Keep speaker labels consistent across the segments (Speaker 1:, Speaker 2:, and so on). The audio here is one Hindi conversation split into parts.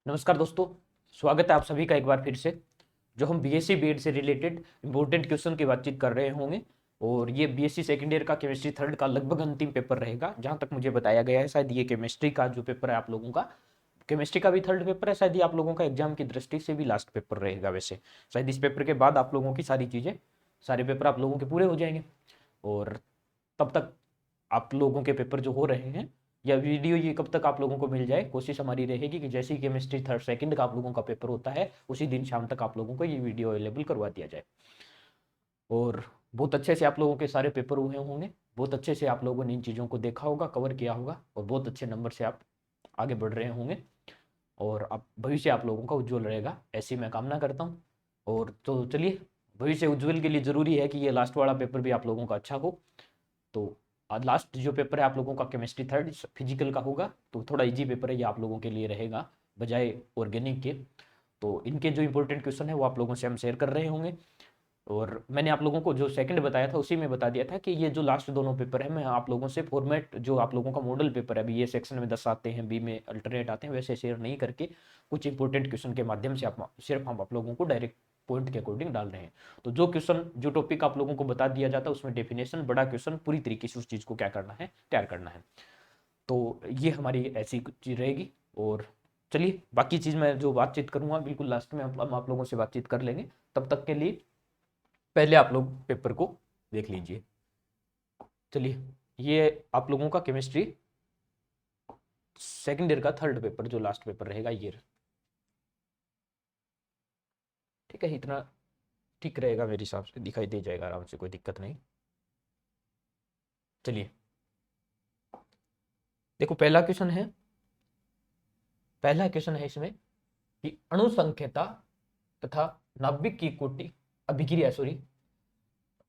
Speaker 1: नमस्कार दोस्तों, स्वागत है आप सभी का एक बार फिर से। जो हम बीएससी बीएड से रिलेटेड इंपॉर्टेंट क्वेश्चन की बातचीत कर रहे होंगे और ये बीएससी सेकेंड ईयर का केमिस्ट्री थर्ड का लगभग अंतिम पेपर रहेगा। जहां तक मुझे बताया गया है शायद ये केमिस्ट्री का जो पेपर है आप लोगों का, केमिस्ट्री का भी थर्ड पेपर है। शायद ये आप लोगों का एग्जाम की दृष्टि से भी लास्ट पेपर रहेगा। वैसे शायद इस पेपर के बाद आप लोगों की सारी चीज़ें, सारे पेपर आप लोगों के पूरे हो जाएंगे और तब तक आप लोगों के पेपर जो हो रहे हैं या वीडियो ये कब तक आप लोगों को मिल जाए, कोशिश हमारी रहेगी कि जैसे ही केमिस्ट्री थर्ड सेकंड का आप लोगों का पेपर होता है उसी दिन शाम तक आप लोगों को ये वीडियो अवेलेबल करवा दिया जाए। और बहुत अच्छे से आप लोगों के सारे पेपर हुए होंगे, बहुत अच्छे से आप लोगों ने इन चीज़ों को देखा होगा, कवर किया होगा और बहुत अच्छे नंबर से आप आगे बढ़ रहे होंगे और अब भविष्य आप लोगों का उज्जवल रहेगा, ऐसी मैं कामना करता हूँ। और तो चलिए, भविष्य उज्जवल के लिए ज़रूरी है कि ये लास्ट वाला पेपर भी आप लोगों का अच्छा हो। तो आज लास्ट जो पेपर है आप लोगों का केमिस्ट्री थर्ड फिजिकल का होगा, तो थोड़ा इजी पेपर है ये आप लोगों के लिए रहेगा बजाय ऑर्गेनिक के। तो इनके जो इंपॉर्टेंट क्वेश्चन है वो आप लोगों से हम शेयर कर रहे होंगे और मैंने आप लोगों को जो सेकंड बताया था उसी में बता दिया था कि ये जो लास्ट दोनों पेपर है मैं आप लोगों से फॉर्मेट जो आप लोगों का मॉडल पेपर है, अभी ये सेक्शन में 10 आते हैं, बी में अल्टरनेट आते हैं, वैसे शेयर नहीं करके कुछ इंपॉर्टेंट क्वेश्चन के माध्यम से आप सिर्फ हम आप लोगों को डायरेक्ट पॉइंट के अकॉर्डिंग डाल रहे हैं। तो जो क्वेश्चन जो टॉपिक आप लोगों को बता दिया जाता है उसमें डेफिनेशन बड़ा क्वेश्चन पूरी तरीके से उस चीज़ को क्या करना है, तैयार करना है। तो ये हमारी ऐसी कुछ चीज़ रहेगी। और चलिए बाकी चीज़ मैं जो बातचीत करूंगा बिल्कुल लास्ट में हम आप लोगों से बातचीत कर लेंगे। तब तक के लिए पहले आप लोग पेपर को देख लीजिए। चलिए, ये आप लोगों का केमिस्ट्री सेकंड ईयर का थर्ड पेपर जो लास्ट पेपर रहेगा ये, ठीक है, इतना ठीक रहेगा मेरे हिसाब से, दिखाई दे जाएगा आराम से, कोई दिक्कत नहीं। चलिए देखो, पहला क्वेश्चन है इसमें कि अणु संख्यता तथा नाभिक की कोटि अभिक्रिया सॉरी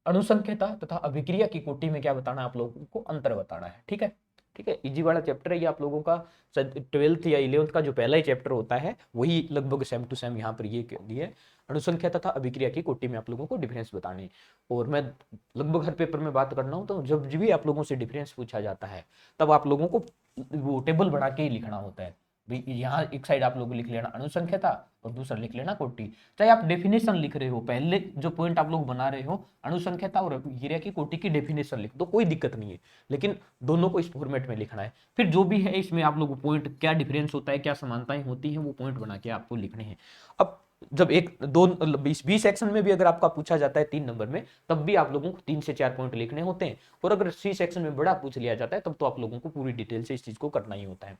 Speaker 1: अणुसंख्यता तथा अभिक्रिया की कोटि में क्या बताना है आप लोगों को, अंतर बताना है। ठीक है, ठीक है, इजी वाला चैप्टर है ये आप लोगों का। 12th या 11th का जो पहला ही चैप्टर होता है वही लगभग सेम टू सेम यहाँ पर ये दिए, अणुसंख्या तथा अभिक्रिया की कोटि में आप लोगों को डिफरेंस बताने। और मैं लगभग हर पेपर में बात कर रहा हूँ, तो जब भी आप लोगों से डिफरेंस पूछा जाता है तब आप लोगों को वो टेबल बना के ही लिखना होता है। यहाँ एक साइड आप लोग लिख लेना अणुसंख्यता और दूसरा लिख लेना कोटि। चाहे आप डेफिनेशन लिख रहे हो, पहले जो पॉइंट आप लोग बना रहे हो अणुसंख्यता और अभिक्रिया की कोटि की डेफिनेशन लिख दो, कोई दिक्कत नहीं है, लेकिन दोनों को इस फॉर्मेट में लिखना है। फिर जो भी है इसमें आप लोग पॉइंट क्या डिफरेंस होता है, क्या समानताएं होती हैं, वो पॉइंट बना के आपको लिखने हैं। अब जब एक दो बी सेक्शन में भी अगर आपका पूछा जाता है 3 नंबर में, तब भी आप लोगों को 3 से 4 पॉइंट लिखने होते हैं। और अगर सी सेक्शन में बड़ा पूछ लिया जाता है तब तो आप लोगों को पूरी डिटेल से इस चीज को करना ही होता है।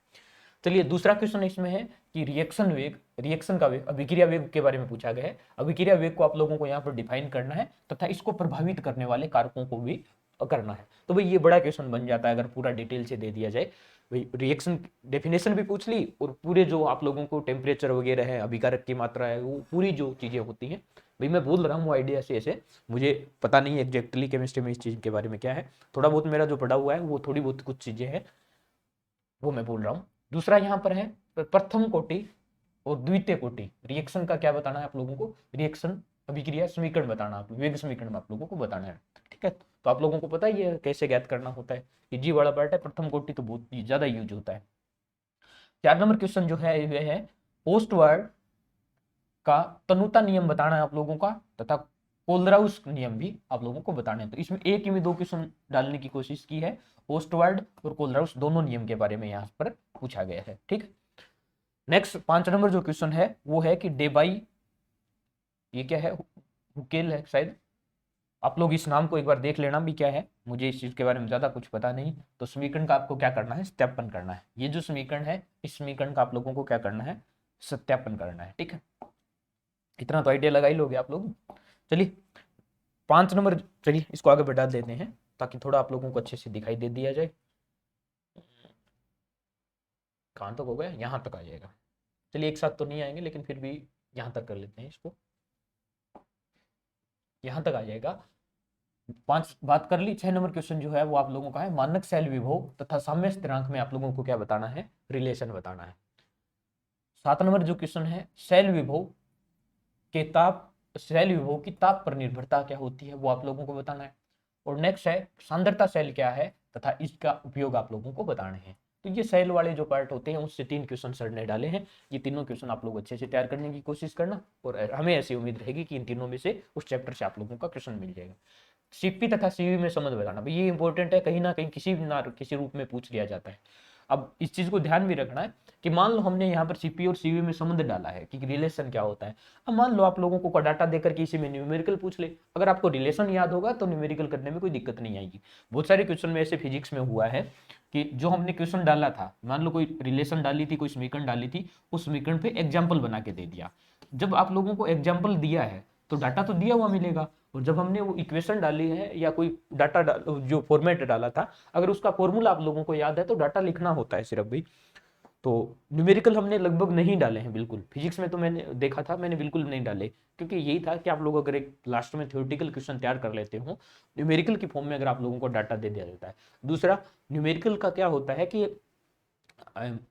Speaker 1: चलिए दूसरा क्वेश्चन इसमें है कि रिएक्शन वेग, रिएक्शन का वेग, अभिक्रिया वेग के बारे में पूछा गया है। अभिक्रिया वेग को आप लोगों को यहाँ पर डिफाइन करना है तथा इसको प्रभावित करने वाले कारकों को भी करना है। तो भाई ये बड़ा क्वेश्चन बन जाता है अगर पूरा डिटेल से दे दिया जाए। भाई रिएक्शन डेफिनेशन भी पूछ ली और पूरे जो आप लोगों को टेम्परेचर वगैरह है, अभिकारक की मात्रा है, वो पूरी जो चीजें होती हैं, भाई मैं बोल रहा हूँ आइडिया से ऐसे, मुझे पता नहीं एग्जैक्टली केमिस्ट्री में इस चीज के बारे में क्या है, थोड़ा बहुत मेरा जो पढ़ा हुआ है वो थोड़ी बहुत कुछ चीजें हैं वो मैं बोल रहा हूँ। दूसरा यहाँ पर है प्रथम कोटि और द्वितीय कोटि रिएक्शन का क्या बताना है आप लोगों को, रिएक्शन अभिक्रिया समीकरण बताना, आप वेग समीकरण आप लोगों को बताना है। ठीक है, तो आप लोगों को पता ही है कैसे ज्ञात करना होता है, इजी वाला पार्ट है। प्रथम कोटि तो बहुत ज्यादा यूज होता है। 4 नंबर क्वेश्चन जो है ये है पोस्टवर्ड का तनुता नियम बताना है आप लोगों का तथा कोलराउस नियम भी आप लोगों को बताने हैं। तो इसमें एक ही में 2 क्वेश्चन डालने की कोशिश की है, ओस्टवर्ड और कोलराउस दोनों नियम के बारे में यहाँ पर पूछा गया है। ठीक, नेक्स्ट 5 नंबर जो क्वेश्चन है वो है कि डेबाई, ये क्या है, हुकेल है शायद, आप लोग इस नाम को एक बार देख लेना भी क्या है, मुझे इस चीज के बारे में ज्यादा कुछ पता नहीं। तो समीकरण का आपको क्या करना है, सत्यापन करना है। ये जो समीकरण है इस समीकरण का आप लोगों को क्या करना है, सत्यापन करना है। ठीक है, इतना तो आइडिया लगा ही लोगे आप लोग। चलिए 5 नंबर, चलिए इसको आगे बढ़ा देते हैं ताकि थोड़ा आप लोगों को अच्छे से दिखाई दे दिया जाए। कहाँ तक हो गया, यहाँ तक आ जाएगा। चलिए एक साथ तो नहीं आएंगे लेकिन फिर भी यहाँ तक कर लेते हैं इसको, यहाँ तक आ जाएगा। 5 बात कर ली। 6 नंबर क्वेश्चन जो है वो आप लोगों का है मानक सेल विभव तथा साम्य स्थिरांक में आप लोगों को क्या बताना है, रिलेशन बताना है। 7 नंबर जो क्वेश्चन है सेल विभव के ताप, सेल विभव की ताप पर निर्भरता क्या होती है वो आप लोगों को बताना है। और नेक्स्ट है सांद्रता सेल क्या है तथा इसका उपयोग आप लोगों को बताने हैं। तो ये सेल वाले जो पार्ट होते हैं उससे 3 क्वेश्चन सर ने डाले हैं। ये तीनों क्वेश्चन आप लोग अच्छे से तैयार करने की कोशिश करना, और हमें ऐसी उम्मीद रहेगी कि इन तीनों में से उस चैप्टर से आप लोगों का क्वेश्चन मिल जाएगा। सीपी तथा सीवी में समझ बताना भाई, ये इंपॉर्टेंट है, कहीं ना कहीं किसी रूप में पूछ लिया जाता है। अब इस चीज को ध्यान भी रखना है कि मान लो हमने यहाँ पर सीपी और सीवी में संबंध डाला है कि रिलेशन क्या होता है। अब मान लो आप लोगों को डाटा देकर के इसी में न्यूमेरिकल पूछ ले, अगर आपको रिलेशन याद होगा तो न्यूमेरिकल करने में कोई दिक्कत नहीं आएगी। बहुत सारे क्वेश्चन में ऐसे फिजिक्स में हुआ है कि जो हमने क्वेश्चन डाला था, मान लो कोई रिलेशन डाली थी, कोई समीकरण डाली थी, उस समीकरण पे एग्जाम्पल बना के दे दिया। जब आप लोगों को एग्जाम्पल दिया है तो डाटा तो दिया हुआ मिलेगा, और जब हमने वो इक्वेशन डाली है या कोई डाटा जो फॉर्मेट डाला था, अगर उसका फॉर्मूला आप लोगों को याद है तो डाटा लिखना होता है सिर्फ भी। तो न्यूमेरिकल हमने लगभग नहीं डाले हैं बिल्कुल, फिजिक्स में तो मैंने देखा था, मैंने बिल्कुल नहीं डाले, क्योंकि यही था कि आप लोग अगर एक लास्ट में थ्योरेटिकल क्वेश्चन तैयार कर लेते हो न्यूमेरिकल की फॉर्म में, अगर आप लोगों को डाटा दे दिया जाता है। दूसरा, न्यूमेरिकल का क्या होता है कि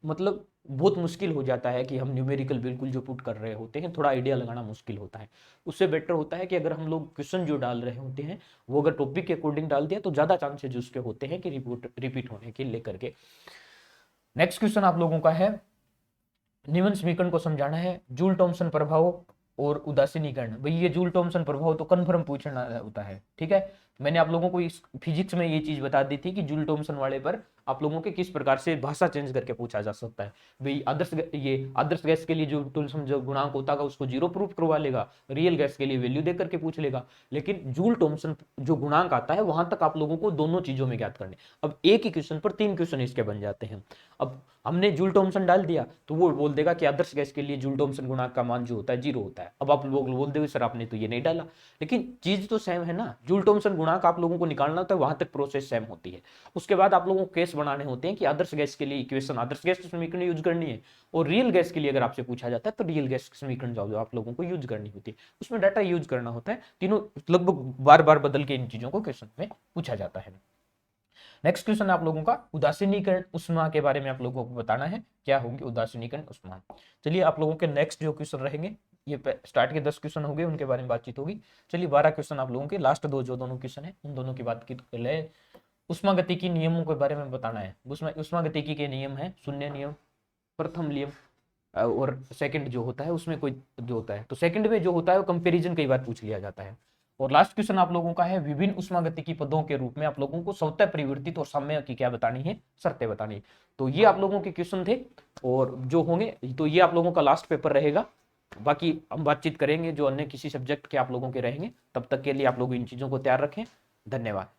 Speaker 1: मतलब बहुत मुश्किल हो जाता है कि हम न्यूमेरिकल बिल्कुल जो पुट कर रहे होते हैं, थोड़ा आइडिया लगाना मुश्किल होता है। उससे बेटर होता है कि अगर हम लोग क्वेश्चन जो डाल रहे होते हैं वो अगर टॉपिक के अकॉर्डिंग डाल दिया तो ज़्यादा चांसेज उसके होते हैं कि रिपीट होने के लेकर के। नेक्स्ट क्वेश्चन आप लोगों का है, न्यूमन समीकरण को समझाना है, जूल थॉमसन प्रभाव और उदासीनीकरण। भाई ये जूल थॉमसन प्रभाव तो कन्फर्म पूछना होता है, ठीक है। मैंने आप लोगों को इस फिजिक्स में ये चीज बता दी थी कि जूल थॉमसन वाले पर आप लोगों के किस प्रकार से भाषा चेंज करके पूछा जा सकता है। भाई आदर्श गैस के लिए जो थॉमसन जो गुणांक होता है उसको 0 प्रूफ करवा लेगा, रियल गैस के लिए वैल्यू दे करके पूछ लेगा, लेकिन जूल थॉमसन जो गुणांक आता है वहां तक आप लोगों को दोनों चीजों में ज्ञात करने। अब एक ही क्वेश्चन पर 3 क्वेश्चन इसके बन जाते हैं। अब हमने जूल थॉमसन डाल दिया तो वो बोल देगा कि आदर्श गैस के लिए जूल थॉमसन गुणांक का मान जो होता है 0 होता है। अब आप लोग बोल देंगे सर आपने तो ये नहीं डाला, लेकिन चीज तो सेम है ना। जूल थॉमसन गुणांक आप लोगों को निकालना होता है, वहां तक प्रोसेस सेम होती है। उसके बाद आप लोगों को केस बनाने होते हैं कि आदर्श गैस के लिए इक्वेशन आदर्श गैस समीकरण यूज करनी है, और रियल गैस के लिए अगर आपसे पूछा जाता है तो रियल गैस समीकरण जो आप लोगों को यूज करनी होती है, उसमें डाटा यूज करना होता है। तीनों लगभग बार बार बदल के इन चीजों को क्वेश्चन में पूछा जाता है। नेक्स्ट क्वेश्चन आप लोगों का उदासीनीकरण उष्मा के बारे में आप लोगों को बताना है, क्या होगी उदासीनीकरण उष्मा। चलिए आप लोगों के नेक्स्ट जो क्वेश्चन रहेंगे, ये स्टार्ट के 10 क्वेश्चन हो गए, उनके बारे में बातचीत होगी। चलिए 12 क्वेश्चन आप लोगों के लास्ट जो दोनों क्वेश्चन है उन दोनों की बात कर ले। उष्मागतिकी नियमों के बारे में बताना है। उष्मागतिकी के नियम है शून्य नियम, प्रथम नियम, और सेकंड जो होता है उसमें कोई जो होता है, तो सेकंड में जो होता है वो कंपैरिजन कई बार पूछ लिया जाता है। और लास्ट क्वेश्चन आप लोगों का है, विभिन्न उष्मागतिकी पदों के रूप में आप लोगों को स्वतः परिवर्तित और साम्य की क्या बतानी है, शर्तें बतानी है। तो ये आप लोगों के क्वेश्चन थे, और जो होंगे तो ये आप लोगों का लास्ट पेपर रहेगा। बाकी हम बातचीत करेंगे जो अन्य किसी सब्जेक्ट के आप लोगों के रहेंगे। तब तक के लिए आप लोग इन चीजों को तैयार रखें। धन्यवाद।